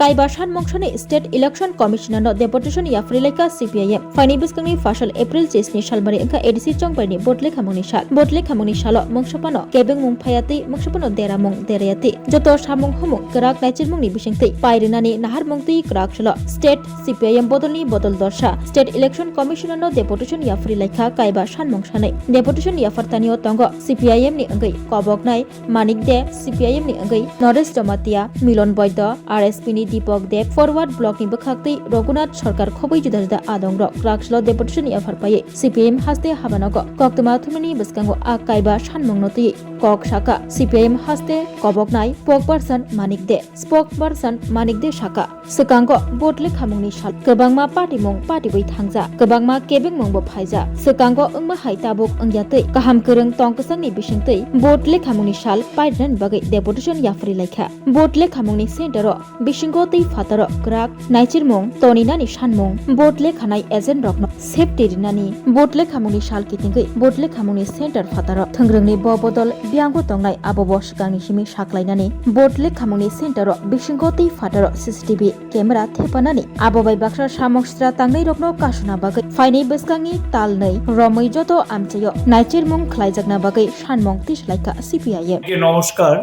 Kaiba Shanmongsani State Election Commissioner Deputation Yafrileka CPIM Fani Biskani Fashal April Chesni Shalbari Inka EDC Chongpani Botle Khamuni Shalo Mongshapano Kebeng Mung Phayati Mongshapano Dera Mung Derayati Joto Shamung Humung Kerak Naicir Mung ni Bishingti Pairinani Nahar Mungti Kerak Shalo State CPIM Bodolni Bodol Dorsha State Election Commissioner Deputation Yafrileka Kaiba Shanmongsani Deputation Yafartanio Tongo CPIM ni Angai Kobognai Manik De CPIM ni Angai Norris Jamatia Milon Boydo RSP ni Deepak Dev Forward Block ni Bakhakti Raghunath Sarkar Khobai juda juda adong rok Rakshlo Deputation Yafarpaye CPIM Haste Habanogo Koktuma Thumani Biskango Akaiba Shanmongnoti Kok Shaka CPIM Haste Kobognai Spokesperson Manik De Spokesperson Manik De Shaka Sekango Botle Khamungni Shal Kebangma Party Mung Party Bai Thangja Kebangma Kebeng Mung Bo Phaija Sekango Ungma Haitabuk Angyatei Kaham Kereng Tongkasangni Bishingtei Botle Khamungni Shal Pairan Bagai Deputation Yafri Laikha Botle Khamungni Center Bishingo Tei Fataro Krak Naicir Mung Toninani Shanmung Botle Khanai Agent Rokno Safety Rinani Botle Khamungni Shal Kitingai Botle Khamungni Center Fataro Thangrangni Bobodol Biango Tongnai Abobosh Kangni Himi Shaklainani Botle Khamungni Center Bishingo Tei Fataro CCTV Camera Thepanani Abobai Baksar Samokstra Tangnai Rokno Kashuna Bagai Faini Beskangi Talnei Romoi Joto Amchayo Naicir Mung Khlaijakna Bagai Shanmong Tishlaika CPIM নমস্কার।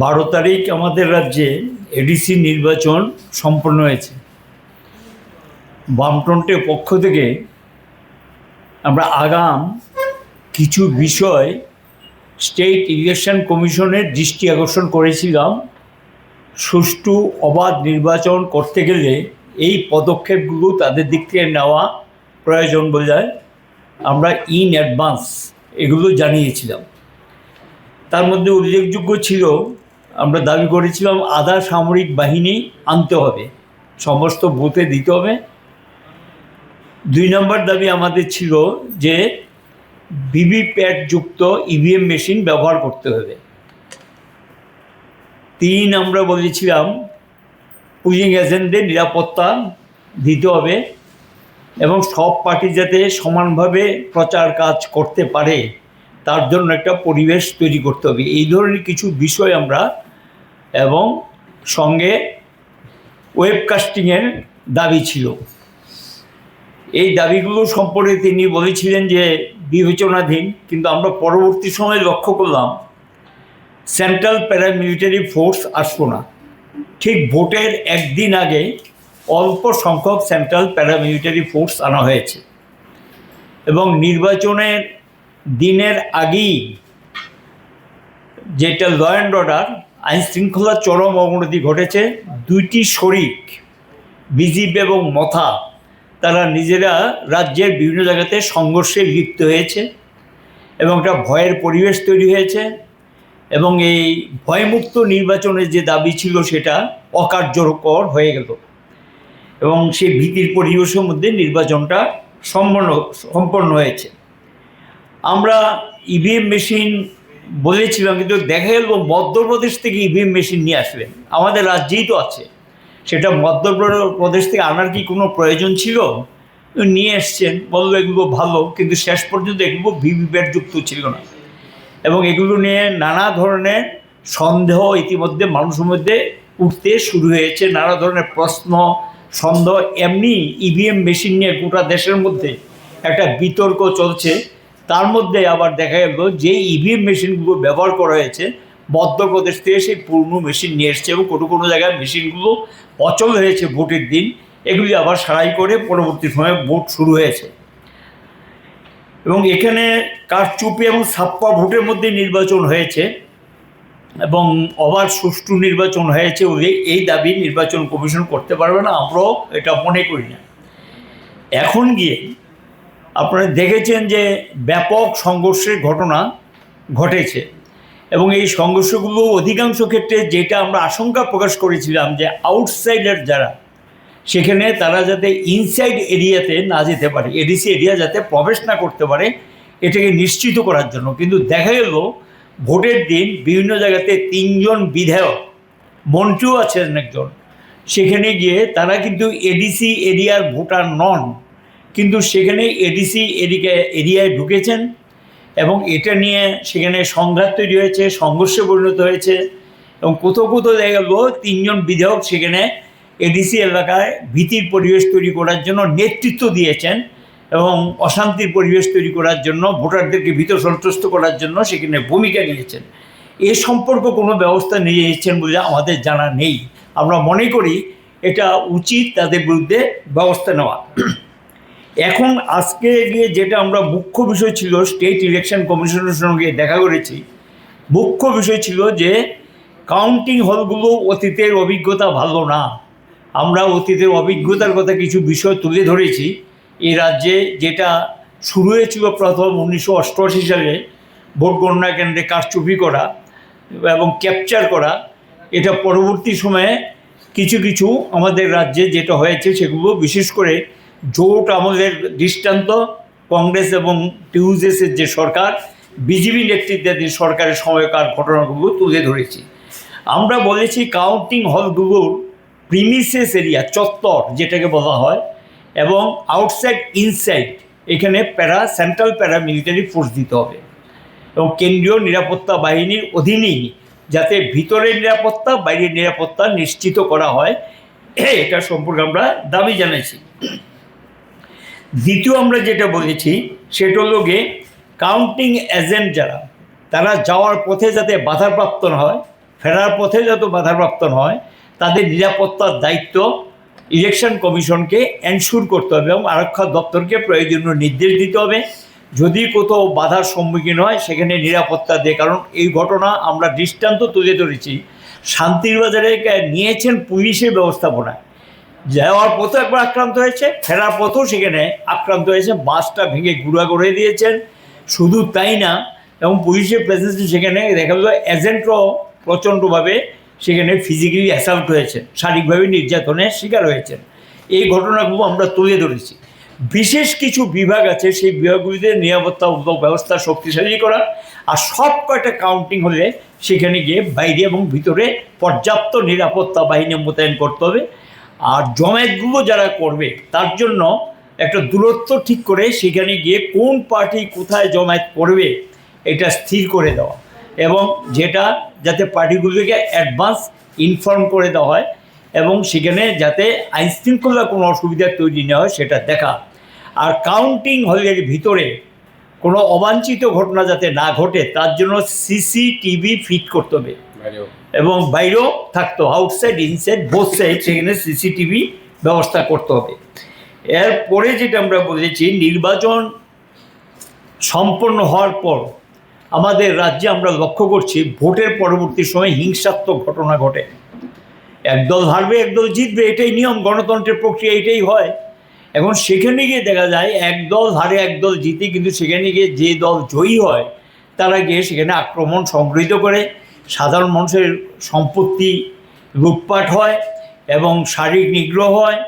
12 তারিখ আমাদের রাজ্যে ADC নির্বাচন সম্পন্ন হয়েছে। বামফ্রন্টের পক্ষ থেকে আমরা আগাম কিছু বিষয় স্টেট ইলেকশন কমিশনের দৃষ্টি আকর্ষণ করেছিলাম। সুষ্ঠু অবাধ নির্বাচন করতে গেলে এই পদক্ষেপগুলো তাদের দিক থেকে নেওয়া প্রয়োজন বলে আমরা ইন অ্যাডভান্স এগুলো জানিয়েছিলাম। তার মধ্যে উল্লেখযোগ্য ছিল আমরা দাবি করেছিলাম আধা সামরিক বাহিনী আনতে হবে, সমস্ত বুথে দিতে হবে। 2 নম্বর দাবি আমাদের ছিল যে ভিভিপ্যাট যুক্ত ইভিএম মেশিন ব্যবহার করতে হবে। 3 আমরা বলেছিলাম পুলিং এজেন্টদের নিরাপত্তা দিতে হবে এবং সব পার্টি যাতে সমানভাবে প্রচার কাজ করতে পারে তার জন্য একটা পরিবেশ তৈরি করতে হবে। এই ধরনের কিছু বিষয় আমরা এবং সঙ্গে ওয়েবকাস্টিংয়ের দাবি ছিল। এই দাবিগুলো সম্পর্কে তিনি বলেছিলেন যে বিবেচনাধীন, কিন্তু আমরা পরবর্তী সময়ে লক্ষ্য করলাম সেন্ট্রাল প্যারামিলিটারি ফোর্স আসবো না। ঠিক ভোটের একদিন আগে অল্প সংখ্যক সেন্ট্রাল প্যারামিলিটারি ফোর্স আনা হয়েছে এবং নির্বাচনের দিনের আগেই যেটা ল অ্যান্ড অর্ডার আইন শৃঙ্খলার চরম অবনতি ঘটেছে। 2টি শরিক বিজিবি এবং মথা তারা নিজেরা রাজ্যের বিভিন্ন জায়গাতে সংঘর্ষে লিপ্ত হয়েছে এবং একটা ভয়ের পরিবেশ তৈরি হয়েছে এবং এই ভয়মুক্ত নির্বাচনের যে দাবি ছিল সেটা অকার্যকর হয়ে গেল এবং সেই ভীতির পরিবেশের মধ্যে নির্বাচনটা সম্পন্ন হয়েছে। আমরা ইভিএম মেশিন বলেছিলাম, কিন্তু দেখা গেল মধ্যপ্রদেশ থেকে ইভিএম মেশিন নিয়ে আসবেন, আমাদের রাজ্যেই তো আছে, সেটা মধ্যপ্রদেশ থেকে আনার কি কোনো প্রয়োজন ছিল? নিয়ে এসছেন, বললো এগুলো ভালো, কিন্তু শেষ পর্যন্ত এগুলো ভিভিপ্যাট যুক্ত ছিল না এবং এগুলো নিয়ে নানা ধরনের সন্দেহ ইতিমধ্যে মানুষের মধ্যে উঠতে শুরু হয়েছে, নানা ধরনের প্রশ্ন সন্দেহ। এমনি ইভিএম মেশিন নিয়ে গোটা দেশের মধ্যে একটা বিতর্ক চলছে। তার মধ্যে আবার দেখা গেল যে ইভিএম মেশিনগুলো ব্যবহার করা হয়েছে মধ্যপ্রদেশ থেকে সেই পুরনো মেশিন নিয়ে এসছে এবং কোনো জায়গায় মেশিনগুলো অচল হয়েছে ভোটের দিন, এগুলি আবার সারাই করে পরবর্তী সময়ে ভোট শুরু হয়েছে এবং এখানে কারচুপি এবং ছাপ্পা ভোটের মধ্যে নির্বাচন হয়েছে এবং অবাধ সুষ্ঠু নির্বাচন হয়েছে বলে এই দাবি নির্বাচন কমিশন করতে পারবে না, আমরাও এটা মনে করি না। এখন গিয়ে আপনারা দেখেছেন যে ব্যাপক সংঘর্ষের ঘটনা ঘটেছে এবং এই সংঘর্ষগুলো অধিকাংশ ক্ষেত্রে যেটা আমরা আশঙ্কা প্রকাশ করেছিলাম যে আউটসাইডার যারা সেখানে তারা যাতে ইনসাইড এরিয়াতে না যেতে পারে, এডিসি এরিয়া যাতে প্রবেশ না করতে পারে, এটাকে নিশ্চিত করার জন্য। কিন্তু দেখা গেল ভোটের দিন বিভিন্ন জায়গাতে 3 জন বিধায়ক, মন্ত্রীও আছেন একজন, সেখানে গিয়ে তারা কিন্তু এডিসি এরিয়ার ভোটার নন, কিন্তু সেখানে এডিসি এরিয়ায় ঢুকেছেন এবং এটা নিয়ে সেখানে সংঘাত তৈরি হয়েছে, সংঘর্ষে পরিণত হয়েছে এবং কোথাও কোথাও দেখা গেল 3 জন বিধায়ক সেখানে এডিসি এলাকায় ভীতির পরিবেশ তৈরি করার জন্য নেতৃত্ব দিয়েছেন এবং অশান্তির পরিবেশ তৈরি করার জন্য, ভোটারদেরকে ভীত সন্ত্রস্ত করার জন্য সেখানে ভূমিকা নিয়েছেন। এ সম্পর্ক কোনো ব্যবস্থা নিয়েছেন বলে আমাদের জানা নেই। আমরা মনে করি এটা উচিত তাদের বিরুদ্ধে ব্যবস্থা নেওয়া। এখন আজকে গিয়ে যেটা আমরা মুখ্য বিষয় ছিল, স্টেট ইলেকশন কমিশনের সঙ্গে দেখা করেছি, মুখ্য বিষয় ছিল যে কাউন্টিং হলগুলো অতীতের অভিজ্ঞতা ভালো না। আমরা অতীতের অভিজ্ঞতার কথা কিছু বিষয় তুলে ধরেছি। এই রাজ্যে যেটা শুরু হয়েছিল প্রথম 1988 সালে ভোট গণনা কেন্দ্রে কারচুপি করা এবং ক্যাপচার করা, এটা পরবর্তী সময়ে কিছু কিছু আমাদের রাজ্যে যেটা হয়েছে সেগুলো বিশেষ করে জোট আমলের দৃষ্টান্ত, কংগ্রেস এবং টিউজেসের যে সরকার, বিজেপি নেতৃত্বাধীন সরকারের সময়কার ঘটনাগুলো তুলে ধরেছি। আমরা বলেছি কাউন্টিং হলগুলোর প্রিমিসেস এরিয়া, চত্বর যেটাকে বলা হয়, এবং আউটসাইড ইনসাইড এখানে সেন্ট্রাল প্যারামিলিটারি ফোর্স দিতে হবে এবং কেন্দ্রীয় নিরাপত্তা বাহিনীর অধীনেই, যাতে ভিতরের নিরাপত্তা বাইরের নিরাপত্তা নিশ্চিত করা হয়, এটা সম্পর্কে আমরা দাবি জানাইছি। দ্বিতীয় আমরা যেটা বলেছি সেটা হলো গিয়ে কাউন্টিং এজেন্ট যারা, তারা যাওয়ার পথে যাতে বাধাপ্রাপ্ত না হয়, ফেরার পথে যাতে বাধাপ্রাপ্ত না হয়, তাদের নিরাপত্তার দায়িত্ব ইলেকশন কমিশনকে এনশিওর করতে হবে এবং আরক্ষা দপ্তরকে প্রয়োজনীয় নির্দেশ দিতে হবে। যদি কোথাও বাধার সম্মুখীন হয় সেখানে নিরাপত্তা দেয়। কারণ এই ঘটনা আমরা দৃষ্টান্ত তুলে ধরেছি, শান্তির বাজারে নিয়েছেন পুলিশের ব্যবস্থাপনা, যাওয়ার পথে একবার আক্রান্ত হয়েছে, ফেরার পথেও সেখানে আক্রান্ত হয়েছে, বাসটা ভেঙে গুঁড়া করে দিয়েছেন। শুধু তাই না, এবং পুলিশের প্রেজেন্সে সেখানে দেখা গেল এজেন্টরাও প্রচণ্ডভাবে সেখানে ফিজিক্যালি অ্যাসাল্ট হয়েছে, শারীরিকভাবে নির্যাতনের শিকার হয়েছেন। এই ঘটনাগুলো আমরা তুলে ধরেছি। বিশেষ কিছু বিভাগ আছে, সেই বিভাগগুলিতে নিরাপত্তা ব্যবস্থা শক্তিশালী করা, আর সব কয়টা কাউন্টিং হলে সেখানে গিয়ে বাইরে এবং ভিতরে পর্যাপ্ত নিরাপত্তা বাহিনী মোতায়েন করতে হবে। আর জমায়েতগুলো যারা করবে তার জন্য একটা দূরত্ব ঠিক করে সেখানে গিয়ে কোন পার্টি কোথায় জমায়েত করবে এটা স্থির করে দেওয়া, এবং যেটা যাতে পার্টিগুলোকে অ্যাডভান্স ইনফর্ম করে দেওয়া হয় এবং সেখানে যাতে আইনশৃঙ্খলা কোনো অসুবিধা তৈরি না হয় সেটা দেখা। আর কাউন্টিং হলের ভিতরে কোনো অবাঞ্ছিত ঘটনা যাতে না ঘটে তার জন্য সিসিটিভি ফিট করতে হবে এবং বাইরেও থাকতো, আউটসাইড ইনসাইড বোথ সাইড সেখানে সিসিটিভি ব্যবস্থা করতে হবে। এরপরে যেটা আমরা বলেছি, নির্বাচন সম্পন্ন হওয়ার পর আমাদের রাজ্যে আমরা লক্ষ্য করছি ভোটের পরবর্তী সময় হিংসাত্মক ঘটনা ঘটে। একদল হারবে একদল জিতবে, এটাই নিয়ম, গণতন্ত্রের প্রক্রিয়া এটাই হয়। এখন সেখানে গিয়ে দেখা যায় একদল হারে একদল জিতে, কিন্তু সেখানে গিয়ে যে দল জয়ী হয় তারা গিয়ে সেখানে আক্রমণ সংগৃহীত করে, সাধারণ মানুষের সম্পত্তি লুটপাট হয় এবং শারীরিক নিগ্রহ হয়,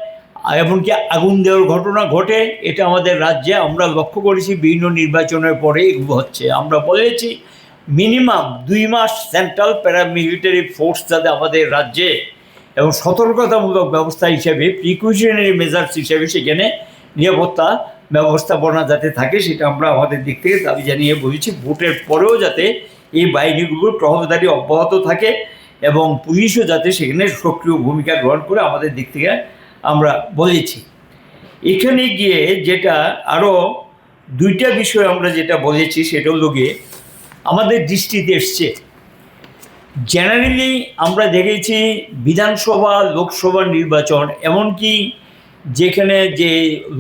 এমনকি আগুন দেওয়ার ঘটনা ঘটে। এটা আমাদের রাজ্যে আমরা লক্ষ্য করেছি, বিভিন্ন নির্বাচনের পরে এগুলো হচ্ছে। আমরা বলেছি মিনিমাম 2 মাস সেন্ট্রাল প্যারামিলিটারি ফোর্স যাতে আমাদের রাজ্যে এবং সতর্কতামূলক ব্যবস্থা হিসেবে, প্রিকশনারি মেজার্স হিসেবে সেখানে নিরাপত্তা ব্যবস্থাপনা যাতে থাকে, সেটা আমরা আমাদের দিক থেকে দাবি জানিয়ে বলেছি। ভোটের পরেও যাতে এই বাহিনীগুলোর টহলদারি অব্যাহত থাকে এবং পুলিশও যাতে সেখানে সক্রিয় ভূমিকা গ্রহণ করে, আমাদের দিক থেকে আমরা বলেছি। এখানে গিয়ে যেটা আরও 2টা বিষয় আমরা যেটা বলেছি সেটা হলো গিয়ে আমাদের দৃষ্টিতে এসছে, জেনারেলি আমরা দেখেছি বিধানসভা লোকসভা নির্বাচন, এমনকি যেখানে যে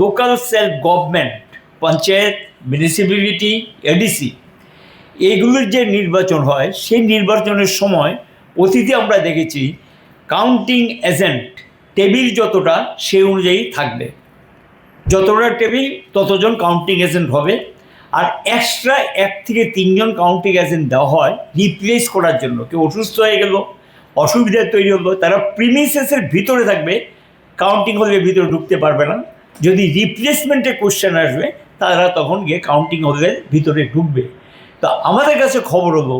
local self government, panchayat, municipality, ADC, এইগুলোর যে নির্বাচন হয় সেই নির্বাচনের সময় অতীতে আমরা দেখেছি কাউন্টিং এজেন্ট টেবিল যতটা সেই অনুযায়ী থাকবে, যতটা টেবিল ততজন কাউন্টিং এজেন্ট হবে, আর এক্সট্রা 1 থেকে 3 জন কাউন্টিং এজেন্ট দেওয়া হয় রিপ্লেস করার জন্য। কেউ অসুস্থ হয়ে গেল, অসুবিধা তৈরি হলো, তারা প্রিমিসেসের ভিতরে থাকবে, কাউন্টিং হলের ভিতরে ঢুকতে পারবে না। যদি রিপ্লেসমেন্টের কোশ্চেন আসবে তারা তখন গিয়ে কাউন্টিং হলের ভিতরে ঢুকবে। তো আমাদের কাছে খবর হলো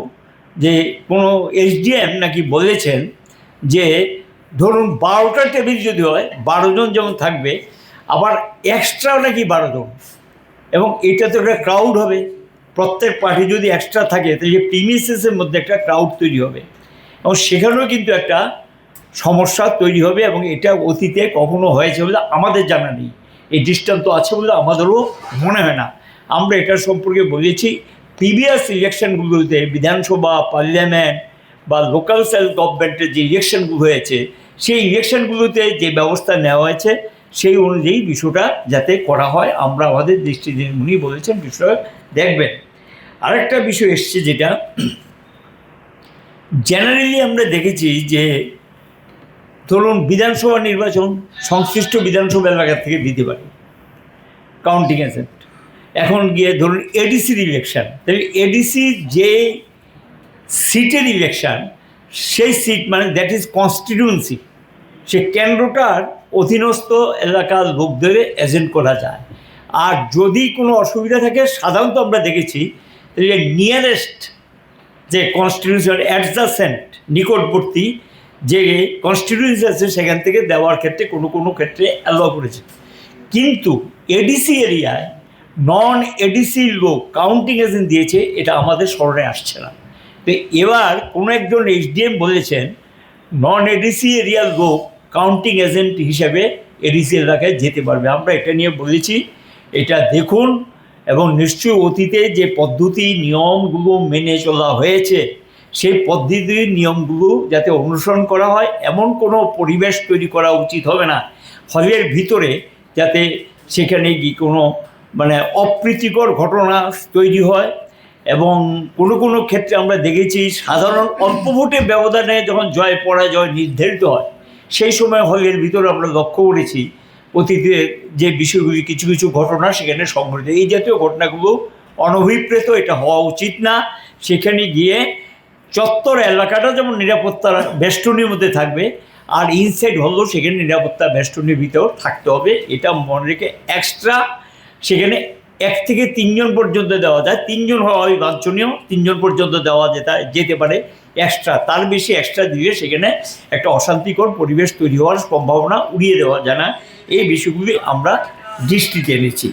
যে কোনো এসডিএম নাকি বলেছেন যে ধরুন 12টা টেবিল যদি হয় 12 জন যেমন থাকবে, আবার এক্সট্রাও নাকি 12 জন, এবং এটা তো একটা ক্রাউড হবে। প্রত্যেক পার্টি যদি এক্সট্রা থাকে তাহলে প্রিমিসেসের মধ্যে একটা ক্রাউড তৈরি হবে। এবং সেখানেও কিন্তু একটা সমস্যা তৈরি হবে, এবং এটা অতীতে কখনো হয়েছে বলে আমাদের জানা নেই। এই দৃষ্টান্ত আছে বলে আমাদেরও মনে হয় না। আমরা এটার সম্পর্কে বলেছি, প্রিভিয়াস ইলেকশনগুলোতে বিধানসভা, পার্লামেন্ট বা লোকাল সেলফ গভর্নমেন্টের যে ইলেকশনগুলো হয়েছে, সেই ইলেকশনগুলোতে যে ব্যবস্থা নেওয়া হয়েছে সেই অনুযায়ী বিষয়টা যাতে করা হয় আমরা আমাদের দৃষ্টিতে, উনি বলেছেন বিষয় দেখবেন। আরেকটা বিষয় এসছে, যেটা জেনারেলি আমরা দেখেছি যে ধরুন বিধানসভা নির্বাচন সংশ্লিষ্ট বিধানসভা এলাকা থেকে দিতে পারে কাউন্টিং এজেন্ট। এখন গিয়ে ধরুন এডিসির ইলেকশন, তাহলে এডিসি যে সিটের ইলেকশন, সেই সিট মানে দ্যাট ইজ কনস্টিটিউয়েন্সি, সে কেন্দ্রটার অধীনস্থ এলাকার লোকদের এজেন্ট করা যায়। আর যদি কোনো অসুবিধা থাকে, সাধারণত আমরা দেখেছি যে নিয়ারেস্ট যে কনস্টিটিউশন অ্যাডজাসেন্ট, নিকটবর্তী যে কনস্টিটিউয়েন্সি আছে সেখান থেকে দেওয়ার ক্ষেত্রে কোনো ক্ষেত্রে অ্যালাউ করেছে। কিন্তু এডিসি এরিয়ায় নন এডিসি লোক কাউন্টিং এজেন্ট দিয়েছে, এটা আমাদের স্মরণে আসছে না। তো এবার কোনো একজন এসডিএম বলেছেন নন এডিসি এরিয়ার লোক কাউন্টিং এজেন্ট হিসেবে এডিসি এলাকায় যেতে পারবে। আমরা এটা নিয়ে বলেছি, এটা দেখুন, এবং নিশ্চয়ই অতীতে যে পদ্ধতি নিয়মগুলো মেনে চলা হয়েছে সেই পদ্ধতির নিয়মগুলো যাতে অনুসরণ করা হয়, এমন কোনো পরিবেশ তৈরি করা উচিত হবে না হলের ভিতরে, যাতে সেখানে গিয়ে কোনো মানে অপ্রীতিকর ঘটনা তৈরি হয়। এবং কোনো ক্ষেত্রে আমরা দেখেছি সাধারণ অল্প ভোটে ব্যবধানে যখন জয় পরাজয় নির্ধারিত হয়, সেই সময় হলের ভিতরে আমরা লক্ষ্য করেছি অতীতে যে বিষয়গুলি কিছু ঘটনা সেখানে সংঘটিত, এই জাতীয় ঘটনাগুলো অনভিপ্রেত, এটা হওয়া উচিত না। সেখানে গিয়ে চত্বর এলাকাটা যেমন নিরাপত্তার বেষ্টনীর মধ্যে থাকবে, আর ইনসাইড হলেও সেখানে নিরাপত্তা বেষ্টনীর ভিতর থাকতে হবে। এটা মনে রেখে এক্সট্রা সেখানে 1 থেকে 3 জন পর্যন্ত দেওয়া যায়, 3 জন হওয়াই বাঞ্ছনীয়, 3 জন পর্যন্ত দেওয়া যেতে পারে এক্সট্রা। তার বেশি এক্সট্রা দিলে সেখানে একটা অশান্তিকর পরিবেশ তৈরি হওয়ার সম্ভাবনা উড়িয়ে দেওয়া যায় না। এই বিষয়গুলি আমরা দৃষ্টিতে এনেছি।